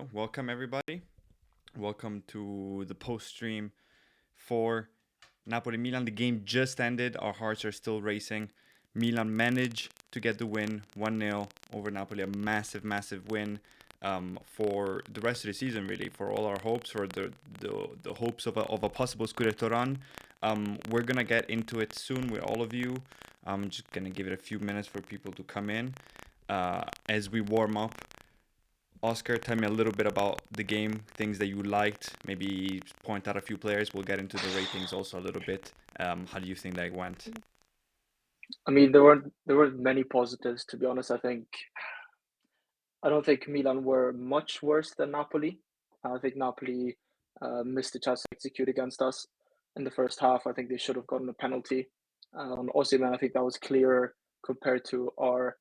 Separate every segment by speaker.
Speaker 1: go. Welcome, everybody. Welcome to the post stream for Napoli Milan. The game just ended. Our hearts are still racing. Milan managed to get the win 1-0 over Napoli. A massive, massive win for the rest of the season, really, for all our hopes, for the hopes of a possible Scudetto run. We're going to get into it soon with all of you. I'm just going to give it a few minutes for people to come in as we warm up. Oscar, tell me a little bit about the game, things that you liked. Maybe point out a few players. We'll get into the ratings also a little bit. How do you think that went?
Speaker 2: I mean, there weren't many positives, to be honest. I don't think Milan were much worse than Napoli. I think Napoli missed the chance to execute against us in the first half. I think they should have gotten a penalty. On Osimhen, I think that was clearer compared to our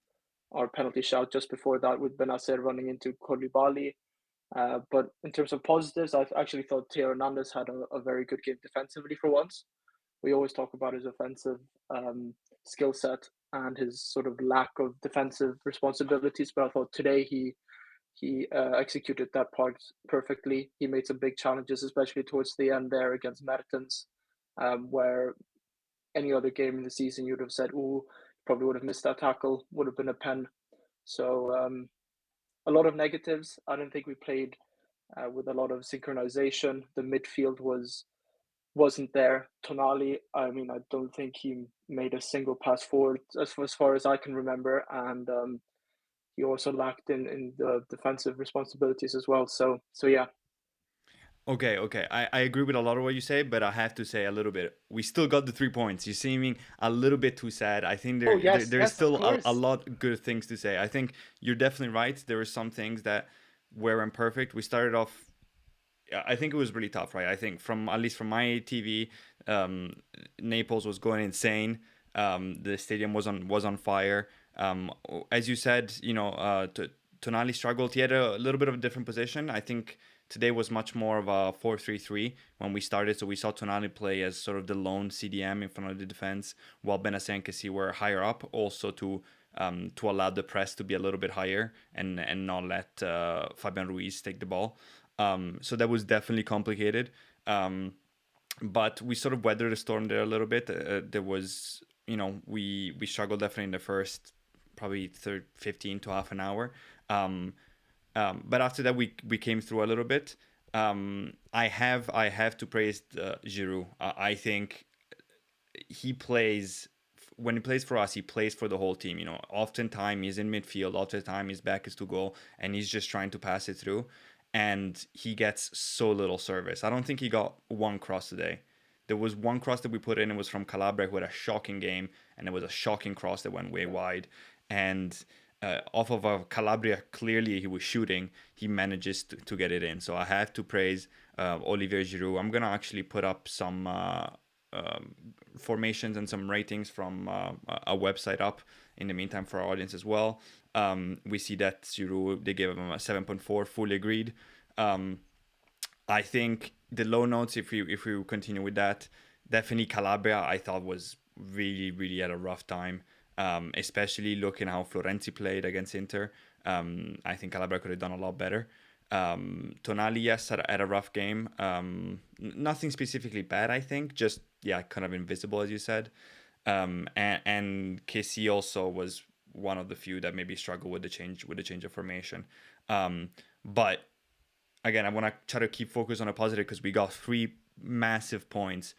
Speaker 2: penalty shout just before that with Benacer running into Koulibaly. But in terms of positives, I actually thought Theo Hernandez had a very good game defensively for once. We always talk about his offensive skill set and his sort of lack of defensive responsibilities, but I thought today he executed that part perfectly. He made some big challenges, especially towards the end there against Mertens, where any other game in the season you'd have said, "Ooh, probably would have missed that tackle, would have been a pen." So a lot of negatives. I don't think we played with a lot of synchronization. The midfield wasn't there. Tonali, I mean, I don't think he made a single pass forward as far as I can remember, and he also lacked in the defensive responsibilities as well. So yeah.
Speaker 1: Okay. I agree with a lot of what you say, but I have to say a little bit. We still got the 3 points. You see me a little bit too sad. I think
Speaker 2: Oh
Speaker 1: there's
Speaker 2: yes, of
Speaker 1: still a
Speaker 2: course.
Speaker 1: lot good things to say. I think you're definitely right. There were some things that were imperfect. We started off. I think it was really tough, right? I think from at least from my TV, Naples was going insane. The stadium was on fire. As you said, Tonali struggled. He had a little bit of a different position. I think today was much more of a 4-3-3 when we started. So we saw Tonali play as sort of the lone CDM in front of the defense, while Benacer and Kessie were higher up, also to allow the press to be a little bit higher and not let Fabian Ruiz take the ball. So that was definitely complicated. But we sort of weathered the storm there a little bit. There was, we struggled definitely in the first probably 15 to half an hour. But after that, we came through a little bit. I have to praise Giroud. I think he plays when he plays for us. He plays for the whole team. Oftentimes he's in midfield. Oftentimes his back is to goal, and he's just trying to pass it through. And he gets so little service. I don't think he got one cross today. There was one cross that we put in. It was from Calabria, who had a shocking game, and it was a shocking cross that went way wide. And off of a Calabria, clearly he was shooting. He manages to get it in. So I have to praise Olivier Giroud. I'm gonna actually put up some formations and some ratings from a website up in the meantime for our audience as well. We see that Giroud, they gave him a 7.4, fully agreed. I think the low notes, if we continue with that, definitely Calabria I thought was really, really at a rough time. Especially looking how Florenzi played against Inter. I think Calabria could have done a lot better. Tonali, yes, had a rough game. Nothing specifically bad, I think. Just, yeah, kind of invisible, as you said. And KC also was one of the few that maybe struggled with the change of formation. But again, I want to try to keep focus on a positive because we got 3 massive points.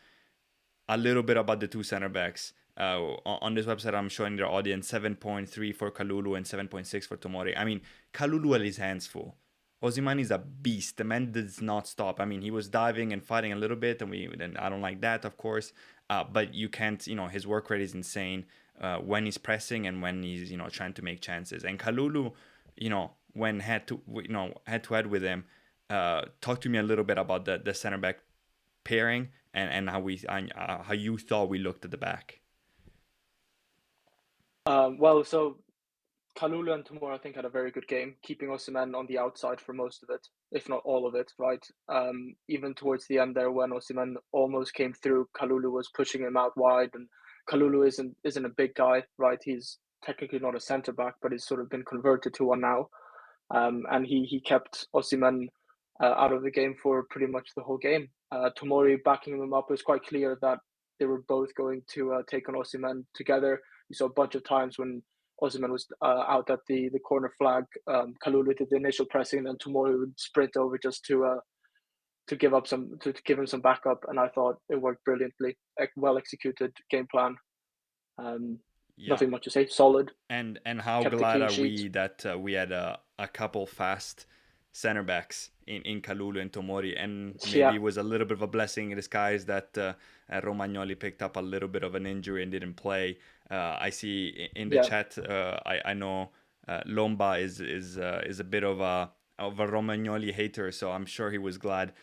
Speaker 1: A little bit about the two center backs. On this website, I'm showing their audience 7.3 for Kalulu and 7.6 for Tomori. I mean, Kalulu had his hands full. Osimhen is a beast. The man does not stop. I mean, he was diving and fighting a little bit, and I don't like that, of course. But you can't, his work rate is insane when he's pressing and when he's, trying to make chances. And Kalulu, when head to head with him, talk to me a little bit about the center back pairing and how you thought we looked at the back.
Speaker 2: So Kalulu and Tamura, I think, had a very good game, keeping Osimhen on the outside for most of it, if not all of it, right? Even towards the end there, when Osimhen almost came through, Kalulu was pushing him out wide, and Kalulu isn't a big guy, right? He's technically not a centre back, but he's sort of been converted to one now. and he kept Osimhen out of the game for pretty much the whole game. Tomori backing them up. It was quite clear that they were both going to take on Osimhen together. You saw a bunch of times when Osimhen was out at the corner flag. Kalulu did the initial pressing, and then Tomori would sprint over just to give up some to give him some backup, and I thought it worked brilliantly. Well executed game plan. Um,
Speaker 1: Yeah.
Speaker 2: Nothing much to say. Solid.
Speaker 1: And how
Speaker 2: Kept a
Speaker 1: glad
Speaker 2: clean
Speaker 1: are
Speaker 2: sheet.
Speaker 1: we that we had a couple fast center backs in Kalulu and Tomori, and maybe
Speaker 2: Yeah,
Speaker 1: it was a little bit of a blessing in disguise that Romagnoli picked up a little bit of an injury and didn't play. I see in the
Speaker 2: yeah.
Speaker 1: chat. I know Lomba is a bit of a Romagnoli hater, so I'm sure he was glad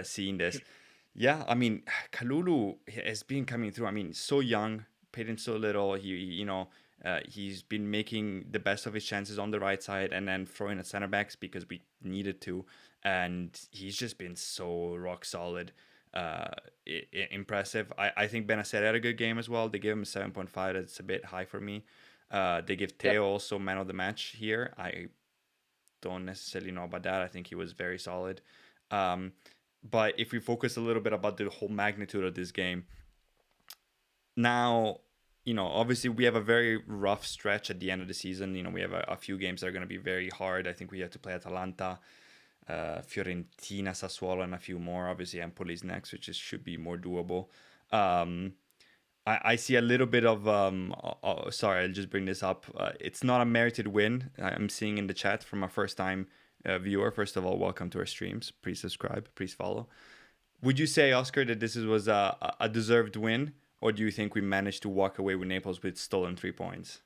Speaker 1: seeing this. Yeah, I mean, Kalulu has been coming through. I mean, so young, paid in so little. He's been making the best of his chances on the right side and then throwing at center backs because we needed to. And he's just been so rock solid. Impressive. I think Benacer had a good game as well. They gave him a 7.5. That's a bit high for me. They give
Speaker 2: Yeah.
Speaker 1: Teo also man of the match here. I don't necessarily know about that. I think he was very solid. Um, but if we focus a little bit about the whole magnitude of this game, now, obviously we have a very rough stretch at the end of the season. We have a few games that are going to be very hard. I think we have to play Atalanta, Fiorentina, Sassuolo, and a few more. Obviously, Empoli's next, which should be more doable. Um, I see a little bit of sorry, I'll just bring this up. It's not a merited win. I'm seeing in the chat from a first time viewer. First of all, welcome to our streams. Please subscribe. Please follow. Would you say, Oscar, that this was a deserved win, or do you think we managed to walk away with Naples with stolen 3 points?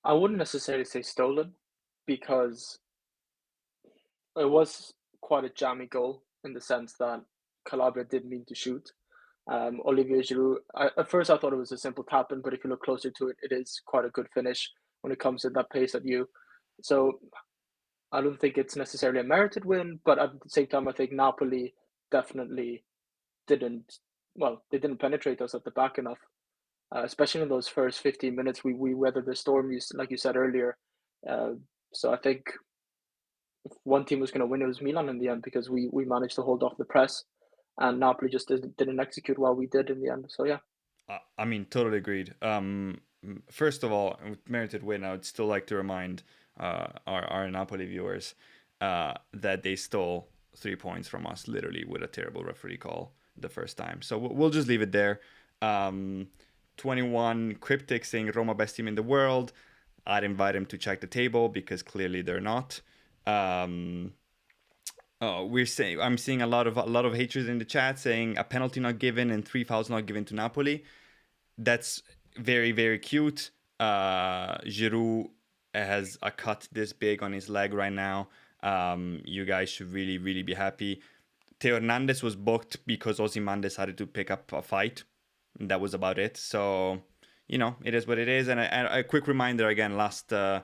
Speaker 2: I wouldn't necessarily say stolen because it was quite a jammy goal in the sense that Calabria did mean to shoot. Olivier Giroud, at first I thought it was a simple tap in, but if you look closer to it, it is quite a good finish when it comes to that pace at you. So I don't think it's necessarily a merited win, but at the same time, I think Napoli definitely didn't, well, they didn't penetrate us at the back enough, especially in those first 15 minutes. We weathered the storm, like you said earlier. Uh, so I think if one team was going to win, it was Milan in the end because we managed to hold off the press, and Napoli just didn't execute while we did in the end. So yeah,
Speaker 1: I mean, totally agreed. First of all, with merited win, I would still like to remind our Napoli viewers that they stole 3 points from us, literally with a terrible referee call the first time. So we'll just leave it there. 21 cryptic saying Roma best team in the world. I'd invite him to check the table because clearly they're not. I'm seeing a lot of haters in the chat saying a penalty not given and 3 fouls not given to Napoli. That's very, very cute. Giroud has a cut this big on his leg right now. You guys should really, really be happy. Teo Hernandez was booked because Osimhen decided to pick up a fight. And that was about it. So, it is what it is. And a quick reminder again, the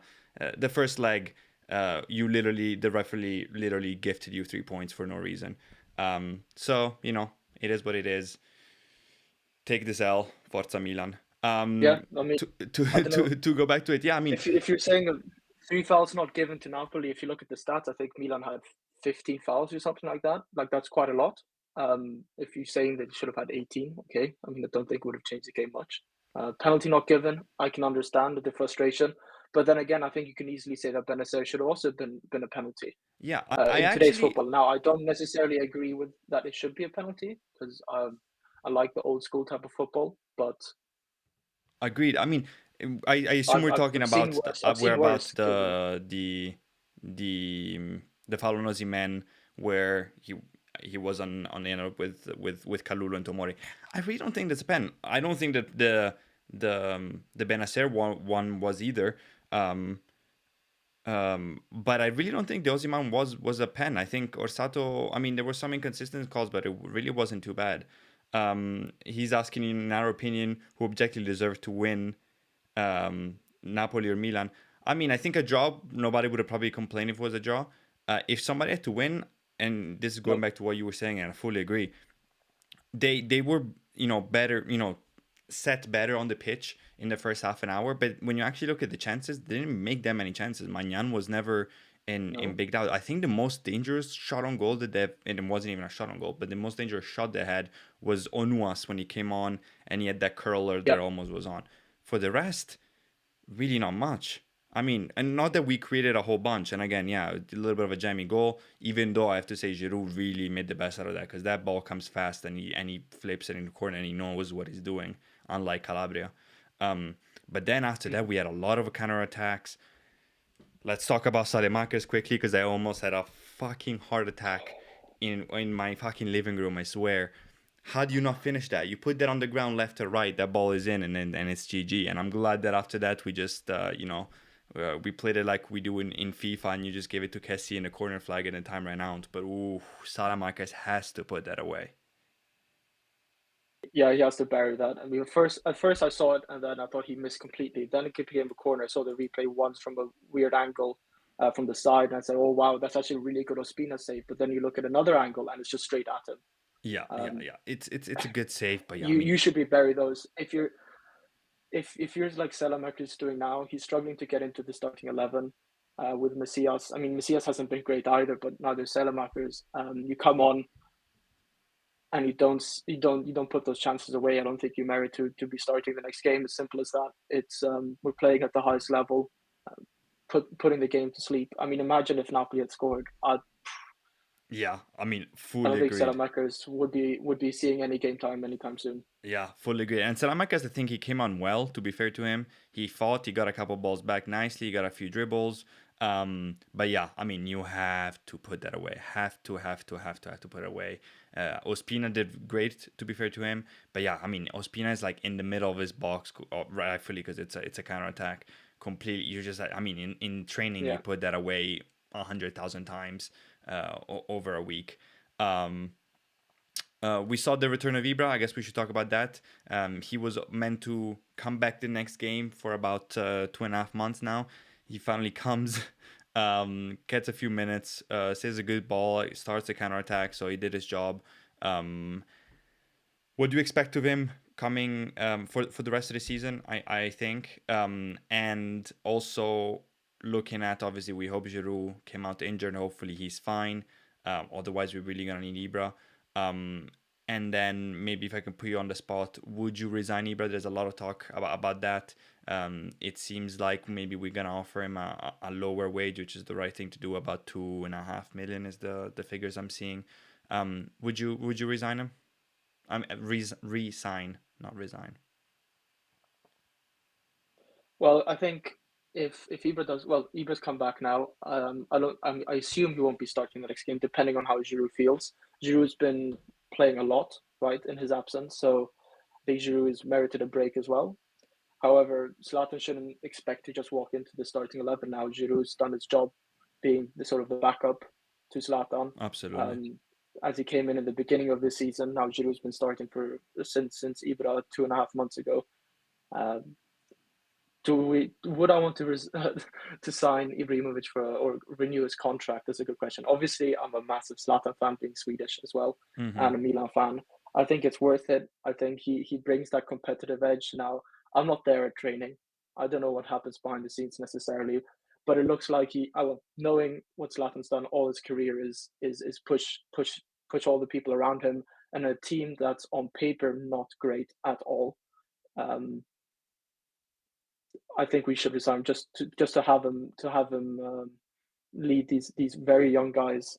Speaker 1: first leg, the referee literally gifted you 3 points for no reason. So, it is what it is. Take this L, Forza Milan.
Speaker 2: yeah. I mean,
Speaker 1: To,
Speaker 2: I
Speaker 1: to,
Speaker 2: don't know
Speaker 1: to go back to it, yeah, I mean,
Speaker 2: if you're saying 3 fouls not given to Napoli. If you look at the stats, I think Milan had 15 fouls or something like that. Like that's quite a lot. If you're saying that you should have had 18, okay. I mean, I don't think it would have changed the game much. Penalty not given, I can understand the frustration, but then again, I think you can easily say that Benacer should have also been a penalty
Speaker 1: yeah, I
Speaker 2: in today's
Speaker 1: actually
Speaker 2: football. Now, I don't necessarily agree with that it should be a penalty because I like the old school type of football, but
Speaker 1: agreed. I mean, I assume we're talking
Speaker 2: I've seen
Speaker 1: about
Speaker 2: worse. I've
Speaker 1: we're
Speaker 2: seen
Speaker 1: about
Speaker 2: worse given.
Speaker 1: the foul on Osimhen where he was on the end with Kalulu and Tomori. I really don't think that's a pen. I don't think that the Benacer one was either. But I really don't think the Osimhen was a pen. I think Orsato. I mean, there were some inconsistent calls, but it really wasn't too bad. He's asking, in our opinion, who objectively deserved to win, Napoli or Milan. I mean, I think a draw, nobody would have probably complained if it was a draw. If somebody had to win, and this is going
Speaker 2: No,
Speaker 1: back to what you were saying, and I fully agree, they were, better, set better on the pitch in the first half an hour. But when you actually look at the chances, they didn't make that many chances. Magnan was never in
Speaker 2: No.
Speaker 1: big doubt. I think the most dangerous shot on goal that they, and it wasn't even a shot on goal, but the most dangerous shot they had was Onuas when he came on and he had that curler that
Speaker 2: Yeah.
Speaker 1: almost was on. For the rest, really not much. I mean, and not that we created a whole bunch. And again, yeah, a little bit of a jammy goal. Even though I have to say, Giroud really made the best out of that because that ball comes fast and he flips it in the corner and he knows what he's doing, unlike Calabria. Um, but then after that,
Speaker 2: Mhm.
Speaker 1: we had a lot of counter attacks. Let's talk about Salemakers quickly because I almost had a fucking heart attack in my fucking living room. I swear. How do you not finish that? You put that on the ground left or right, that ball is in, and it's GG. And I'm glad that after that we just we played it like we do in FIFA, and you just gave it to Kessie in the corner flag, and the time ran out. But ooh, Salamakers has to put that away.
Speaker 2: Yeah, he has to bury that. I mean, at first I saw it and then I thought he missed completely. Then it became a corner. I saw the replay once from a weird angle from the side, and I said, "Oh wow, that's actually a really good Ospina save." But then you look at another angle and it's just straight at him.
Speaker 1: Yeah, yeah,
Speaker 2: Um,
Speaker 1: yeah. It's a good save, but yeah, I
Speaker 2: you
Speaker 1: mean,
Speaker 2: you should be bury those. If you're like Selamak is doing now, he's struggling to get into the starting 11 with Macias. I mean, Macias hasn't been great either, but neither Selamakers. You come on and you don't put those chances away. I don't think you merit to be starting the next game. As simple as that. It's we're playing at the highest level, putting the game to sleep. I mean, imagine if Napoli had scored.
Speaker 1: yeah, I mean,
Speaker 2: I
Speaker 1: fully
Speaker 2: don't think
Speaker 1: agreed.
Speaker 2: Salamakers would be seeing any game time anytime soon.
Speaker 1: Yeah, fully agree. And Salamanca's, I think he came on well, to be fair to him. He fought, he got a couple balls back nicely, he got a few dribbles. But yeah, I mean, you have to put that away. Have to put it away. Ospina did great, to be fair to him. But yeah, I mean, Ospina is like in the middle of his box, rightfully, because it's a counter attack. Completely, you just, I mean, in training, you
Speaker 2: Yeah.
Speaker 1: put that away 100,000 times over a week. Um, we saw the return of Ibra. I guess we should talk about that. He was meant to come back the next game for about 2.5 months now. He finally comes, gets a few minutes, saves a good ball, starts the counter attack. So he did his job. Um, what do you expect of him coming for the rest of the season? I think, and also looking at, obviously we hope Giroud came out injured. Hopefully he's fine. Otherwise we're really gonna need Ibra. Um, and then maybe if I can put you on the spot, would you resign Ibra? There's a lot of talk about that. It seems like maybe we're gonna offer him a lower wage, which is the right thing to do. About 2.5 million is the figures I'm seeing. Would you resign him? Resign, not resign.
Speaker 2: Well, I think if Ibra does well, Ibra's come back now. I assume he won't be starting the next game, depending on how Giroud feels. Giroud's been playing a lot, right, in his absence, so I think Giroud has merited a break as well. However, Zlatan shouldn't expect to just walk into the starting 11 now. Giroud's done his job, being the sort of the backup to Zlatan.
Speaker 1: Absolutely.
Speaker 2: Um, as he came in the beginning of the season, now Giroud's been starting for since Ibra 2.5 months ago. Um, would I want to to sign Ibrahimovic for or renew his contract? That's a good question. Obviously, I'm a massive Zlatan fan, being Swedish as well,
Speaker 1: Mm-hmm.
Speaker 2: and a Milan fan. I think it's worth it. I think he brings that competitive edge. Now, I'm not there at training. I don't know what happens behind the scenes necessarily, but it looks like knowing what Zlatan's done all his career is push all the people around him and a team that's on paper not great at all. Um, I think we should resign just to have him lead these very young guys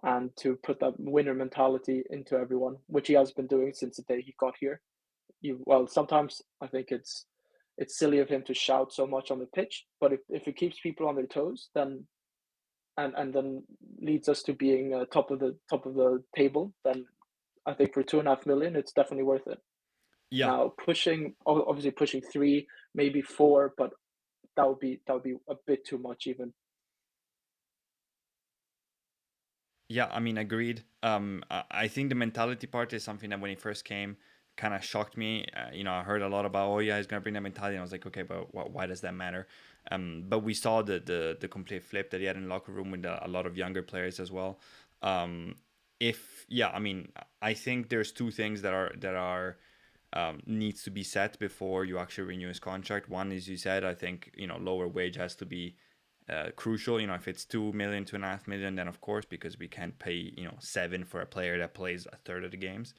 Speaker 2: and to put that winner mentality into everyone, which he has been doing since the day he got here. Sometimes I think it's silly of him to shout so much on the pitch, but if it keeps people on their toes, then and then leads us to being top of the table, then I think for 2.5 million, it's definitely worth it.
Speaker 1: Yeah,
Speaker 2: Now obviously pushing three, maybe four, but that would be a bit too much even.
Speaker 1: yeah. I mean, agreed. I think the mentality part is something that when he first came, kind of shocked me. I heard a lot about, oh yeah, he's gonna bring that mentality. And I was like, okay, but why does that matter? But we saw the complete flip that he had in the locker room with a lot of younger players as well. If yeah, I mean, I think there's two things that are needs to be set before you actually renew his contract. One, as you said, I think lower wage has to be crucial. If it's 2 million, 2.5 million, then of course, because we can't pay 7 for a player that plays a third of the games.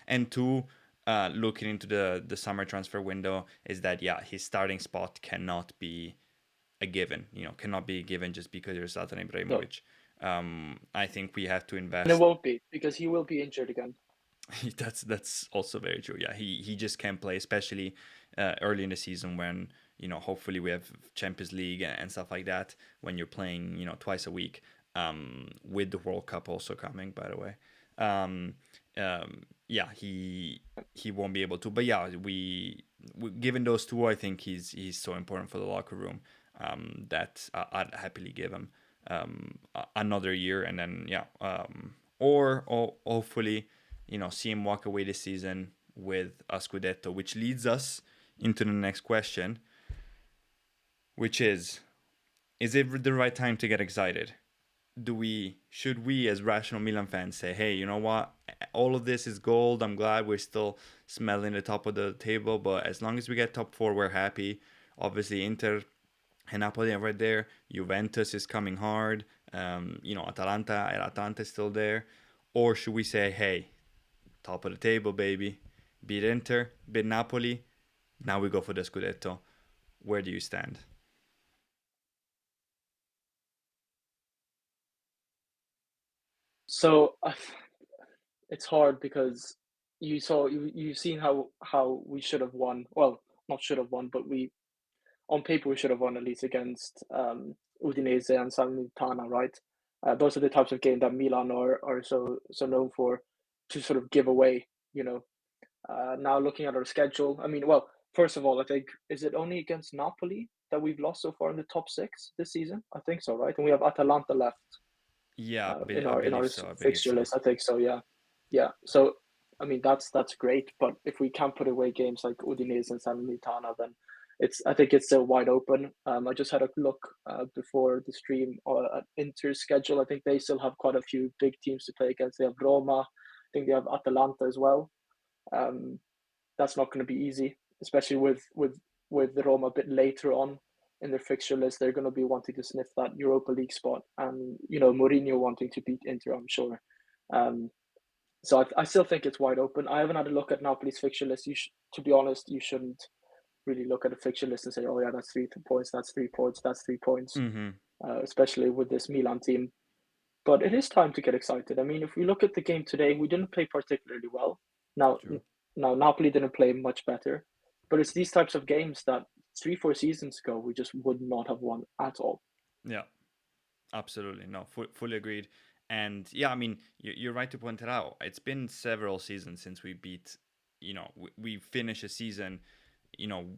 Speaker 1: And two, looking into the summer transfer window, is that his starting spot cannot be a given. Cannot be given just because you're Zlatan
Speaker 2: No,
Speaker 1: Ibrahimovic. I think we have to
Speaker 2: and it
Speaker 1: invest.
Speaker 2: won't be because he will be injured again.
Speaker 1: That's also very true. Yeah, he just can't play, especially early in the season when hopefully we have Champions League and stuff like that. When you're playing twice a week, with the World Cup also coming, by the way. Um, yeah, he won't be able to. But yeah, given those two, I think he's so important for the locker room, that I'd happily give him another year, and then or hopefully see him walk away this season with a Scudetto, which leads us into the next question, which is it the right time to get excited? Should we as rational Milan fans say, hey, you know what? All of this is gold. I'm glad we're still smelling the top of the table, but as long as we get top four, we're happy. Obviously, Inter and Napoli are right there. Juventus is coming hard. Atalanta is still there. Or should we say, hey, top of the table, baby, beat Inter, beat Napoli, now we go for the Scudetto? Where do you stand?
Speaker 2: So it's hard because you've seen how we should have won. Well, not should have won, but we on paper we should have won at least against Udinese and Salernitana, right? Those are the types of game that Milan are so known for to sort of give away. You know, now looking at our schedule, I mean, well, first of all, I think is it only against Napoli that we've lost so far in the top six this season? I think so, right? And we have Atalanta left
Speaker 1: Yeah,
Speaker 2: in
Speaker 1: I
Speaker 2: our
Speaker 1: believe so. I believe
Speaker 2: fixture
Speaker 1: so.
Speaker 2: list. I think so. Yeah, yeah. So I mean that's great, but if we can't put away games like Udinese and Salernitana, then I think it's still wide open. I just had a look before the stream at Inter's schedule. I think they still have quite a few big teams to play against. They have Roma. I think they have Atalanta as well. Um, that's not going to be easy, especially with the Roma a bit later on in their fixture list. They're going to be wanting to sniff that Europa League spot, and Mourinho wanting to beat Inter, I'm sure. Um, so I still think it's wide open. I haven't had a look at Napoli's fixture list. To be honest, you shouldn't really look at a fixture list and say, "Oh yeah, that's 3 points, that's 3 points, that's 3 points,"
Speaker 1: Mm-hmm.
Speaker 2: especially with this Milan team. But it is time to get excited. I mean, if we look at the game today, we didn't play particularly well. Now,
Speaker 1: True.
Speaker 2: now Napoli didn't play much better, but it's these types of games that 3, 4 seasons ago we just would not have won at all.
Speaker 1: Yeah, absolutely. No, fully agreed. And yeah, I mean, you're right to point it out. It's been several seasons since we beat, we finished a season,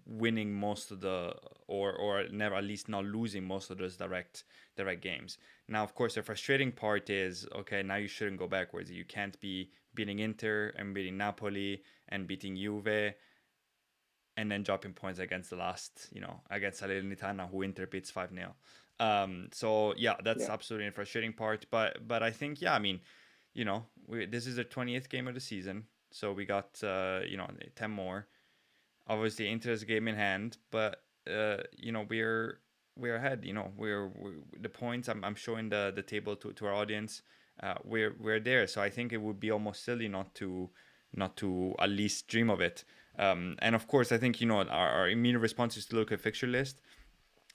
Speaker 1: winning most of the, or never, at least not losing most of those direct games. Now, of course, the frustrating part is, okay, now you shouldn't go backwards. You can't be beating Inter and beating Napoli and beating Juve and then dropping points against the last, against Salernitana, who Inter beats 5-0. So yeah, that's
Speaker 2: Yeah,
Speaker 1: absolutely a frustrating part. But I think, yeah, I mean, this is the 20th game of the season, so we got 10 more. Obviously, Inter's game in hand, but we're ahead. We're the points. I'm showing the table to our audience. We're there. So I think it would be almost silly not to at least dream of it. And of course, I think our immediate response is to look at fixture list.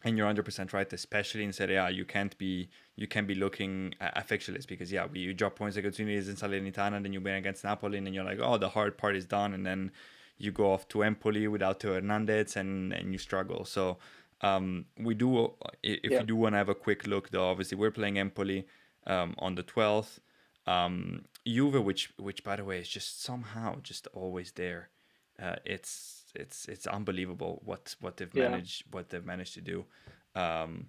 Speaker 1: And you're 100% right, especially in Serie A. You can be looking at fixture list because you drop points against Udinese and Salernitana, and then you win against Napoli, and then you're like, oh, the hard part is done, and then you go off to Empoli without Teo Hernandez, and you struggle. So we do, if
Speaker 2: yeah,
Speaker 1: you do want to have a quick look, though, obviously we're playing Empoli on the 12th. Juve, which by the way is just somehow just always there. It's unbelievable what they've
Speaker 2: yeah.
Speaker 1: managed to do. Um,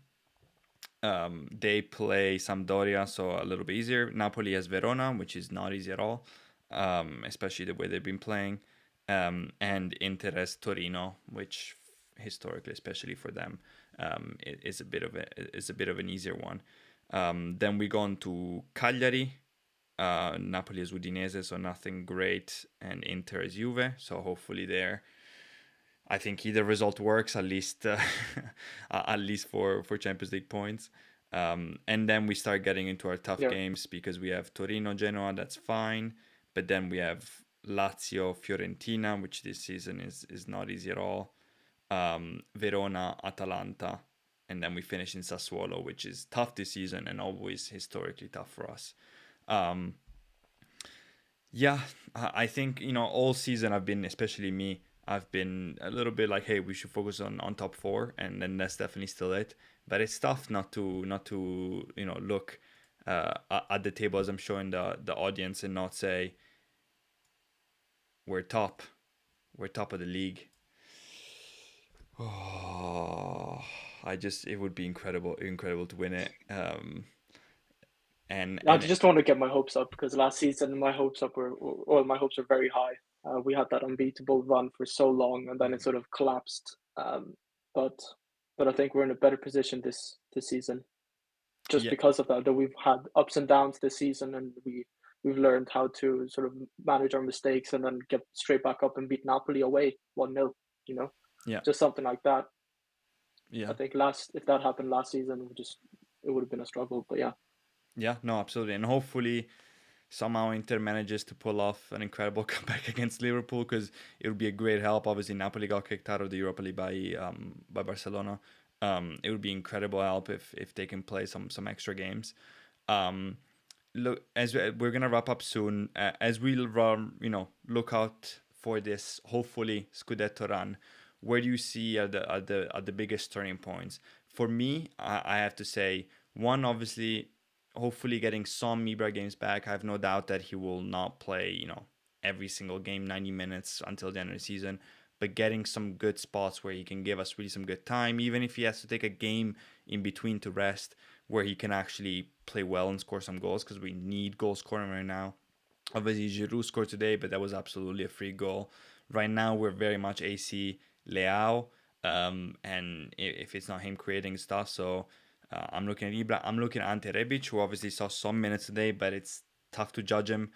Speaker 1: they play Sampdoria, so a little bit easier. Napoli has Verona, which is not easy at all, especially the way they've been playing. And Inter has Torino, which historically, especially for them, is a bit of an easier one. Then we go on to Cagliari, Napoli is Udinese, so nothing great, and Inter is Juve. So hopefully there, I think either result works at least, at least for Champions League points. And then we start getting into our tough
Speaker 2: Yeah.
Speaker 1: games because we have Torino, Genoa. That's fine, but then we have Lazio, Fiorentina, which this season is not easy at all. Verona, Atalanta, and then we finish in Sassuolo, which is tough this season and always historically tough for us. Um, yeah, I think all season I've been, especially me, I've been a little bit like, hey, we should focus on top four, and then that's definitely still it. But it's tough not to look at the table as I'm showing the audience and not say we're top, we're top of the league. Oh, it would be incredible to win it. And
Speaker 2: I
Speaker 1: and
Speaker 2: just want to get my hopes up because last season my hopes up were well, my hopes are very high. We had that unbeatable run for so long, and then it sort of collapsed. But but I think we're in a better position this season just
Speaker 1: yeah,
Speaker 2: because of that. That we've had ups and downs this season, and we've learned how to sort of manage our mistakes and then get straight back up and beat Napoli away 1-0. You know,
Speaker 1: yeah,
Speaker 2: just something like that.
Speaker 1: yeah.
Speaker 2: I think if that happened last season, it would have been a struggle. But yeah.
Speaker 1: Yeah, no, absolutely. And hopefully somehow Inter manages to pull off an incredible comeback against Liverpool because it would be a great help. Obviously, Napoli got kicked out of the Europa League by Barcelona. It would be incredible help if they can play some extra games. Um, look, as we're gonna wrap up soon, as we'll run, look out for this hopefully Scudetto run. Where do you see are the biggest turning points? For me, I have to say one, obviously, hopefully getting some Ibra games back. I have no doubt that he will not play, every single game 90 minutes until the end of the season, but getting some good spots where he can give us really some good time, even if he has to take a game in between to rest, where he can actually play well and score some goals because we need goal scoring right now. Obviously, Giroud scored today, but that was absolutely a free goal. Right now, we're very much AC Leao, and if it's not him creating stuff, so I'm looking at Ibra. I'm looking at Ante Rebic, who obviously saw some minutes today, but it's tough to judge him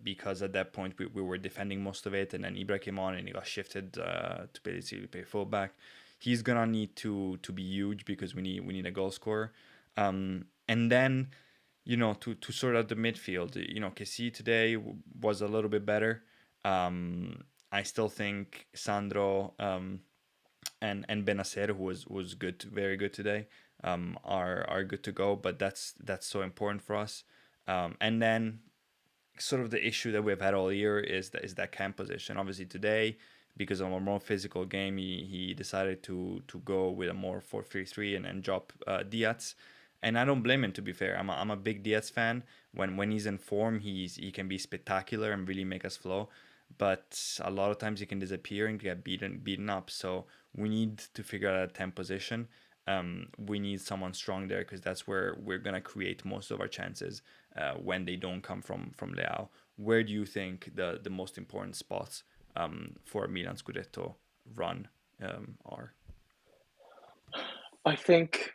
Speaker 1: because at that point we were defending most of it, and then Ibra came on and he got shifted to basically play fullback. He's gonna need to be huge because we need a goal scorer, and then to sort out the midfield. Kessie today was a little bit better. I still think Sandro and Benacer, who was good, very good today, are good to go. But that's so important for us. And then sort of the issue that we've had all year is that camp position. Obviously today, because of a more physical game, he decided to go with a more 4-3-3 and drop Diaz. And I don't blame him, to be fair. I'm a big Diaz fan. When he's in form, he can be spectacular and really make us flow. But a lot of times he can disappear and get beaten up. So we need to figure out a temp position. We need someone strong there because that's where we're gonna create most of our chances when they don't come from Leao. Where do you think the most important spots for Milan Scudetto run are?
Speaker 2: I think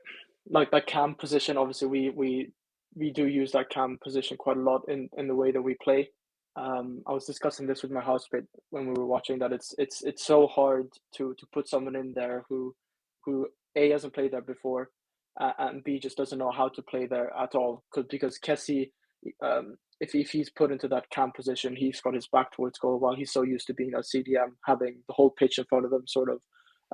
Speaker 2: like that cam position, obviously we do use that cam position quite a lot in the way that we play. I was discussing this with my housemate when we were watching that it's so hard to put someone in there who A hasn't played there before, and B just doesn't know how to play there at all. Because Kessie, if he's put into that cam position, he's got his back towards goal while he's so used to being a CDM, having the whole pitch in front of him, sort of.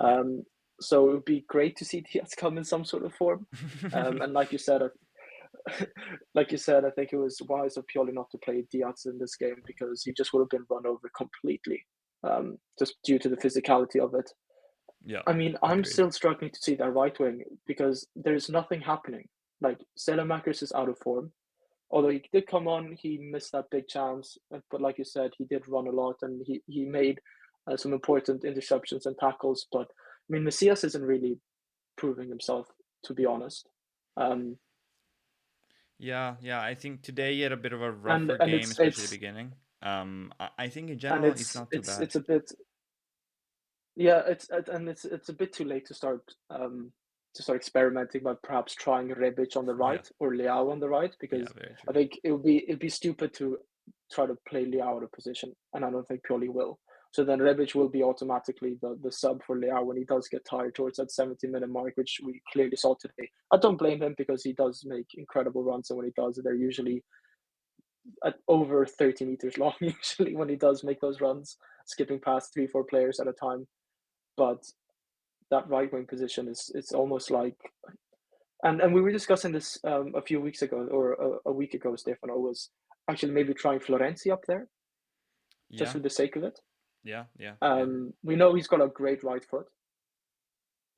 Speaker 1: Yeah.
Speaker 2: Um, so it would be great to see Diaz come in some sort of form. And like you said, like you said, I think it was wise of Pioli not to play Diaz in this game because he just would have been run over completely, just due to the physicality of it.
Speaker 1: Yeah.
Speaker 2: I mean, I'm
Speaker 1: Agreed.
Speaker 2: still struggling to see that right wing because there's nothing happening. Like Selemakers is out of form. Although he did come on, he missed that big chance. But like you said, he did run a lot and he made some important interceptions and tackles. But I mean, Macias isn't really proving himself, to be honest. Um,
Speaker 1: Yeah. I think today he had a bit of a
Speaker 2: and
Speaker 1: rougher
Speaker 2: and
Speaker 1: game, especially the beginning. I think in
Speaker 2: and
Speaker 1: general it's not too bad.
Speaker 2: it's a bit, yeah, it's a bit too late to start to start experimenting by perhaps trying Rebic on the
Speaker 1: Yeah,
Speaker 2: right or Leao on the right,
Speaker 1: yeah,
Speaker 2: because
Speaker 1: very
Speaker 2: I
Speaker 1: true.
Speaker 2: think it'd be stupid to try to play Leao out of position, and I don't think Pioli will. So then Rebic will be automatically the sub for Leao when he does get tired towards that 70-minute mark, which we clearly saw today. I don't blame him because he does make incredible runs, and when he does, they're usually at over 30 meters long, usually when he does make those runs, skipping past 3, 4 players at a time. But that right wing position is it's almost like, and we were discussing this a few weeks ago or a week ago, Stefano, was actually maybe trying Florenzi up there just
Speaker 1: Yeah,
Speaker 2: for the sake of it.
Speaker 1: yeah, yeah, yeah.
Speaker 2: We know he's got a great right foot,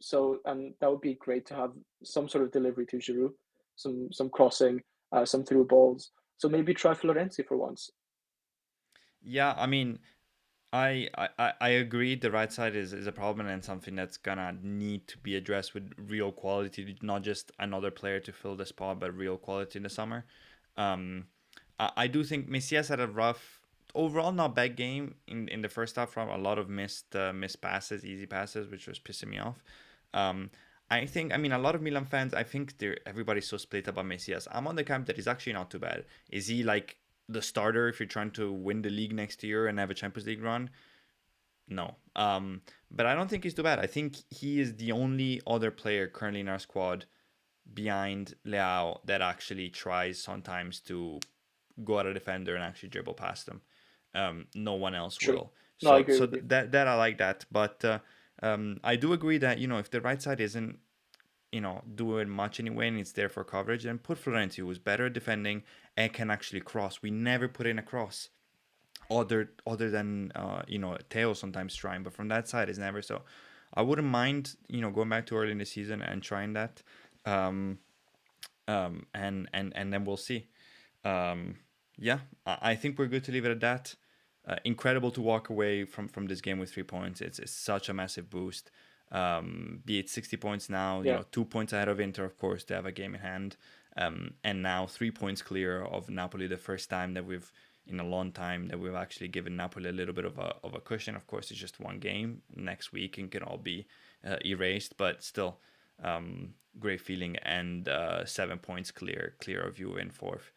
Speaker 2: so and that would be great to have some sort of delivery to Giroud, some crossing, some through balls. So maybe try Florenzi for once.
Speaker 1: Yeah, I mean, I agree. The right side is a problem and something that's gonna need to be addressed with real quality, not just another player to fill the spot, but real quality in the summer. Um, I do think Messias had a rough, overall not bad game in the first half. From a lot of missed passes, easy passes, which was pissing me off. Um, I think, I mean, a lot of Milan fans, I think everybody's so split about Messias. I'm on the camp that he's actually not too bad. Is he like the starter if you're trying to win the league next year and have a Champions League run? No. But I don't think he's too bad. I think he is the only other player currently in our squad behind Leao that actually tries sometimes to go at a defender and actually dribble past them. No one else
Speaker 2: True.
Speaker 1: will.
Speaker 2: No, I
Speaker 1: So
Speaker 2: agree with you.
Speaker 1: that I like that. But I do agree that if the right side isn't doing much anyway and it's there for coverage, then put Florenzi, who's better at defending and can actually cross. We never put in a cross other than Teo sometimes trying, but from that side is never. So I wouldn't mind going back to early in the season and trying that, um, and then we'll see. Um, yeah, I think we're good to leave it at that. Incredible to walk away from this game with 3 points. It's such a massive boost. Be it 60 points now,
Speaker 2: Yeah,
Speaker 1: 2 points ahead of Inter, of course, they have a game in hand. And now 3 points clear of Napoli, the first time that we've, in a long time, that we've actually given Napoli a little bit of a cushion. Of course, it's just one game. Next week and can all be erased, but still, great feeling. And 7 points clear of you in fourth.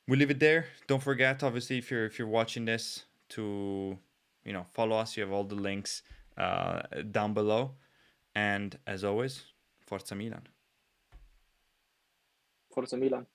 Speaker 1: We'll leave it there. Don't forget, obviously, if you're watching this, to follow us. You have all the links down below. And as always, Forza Milan.
Speaker 2: Forza Milan.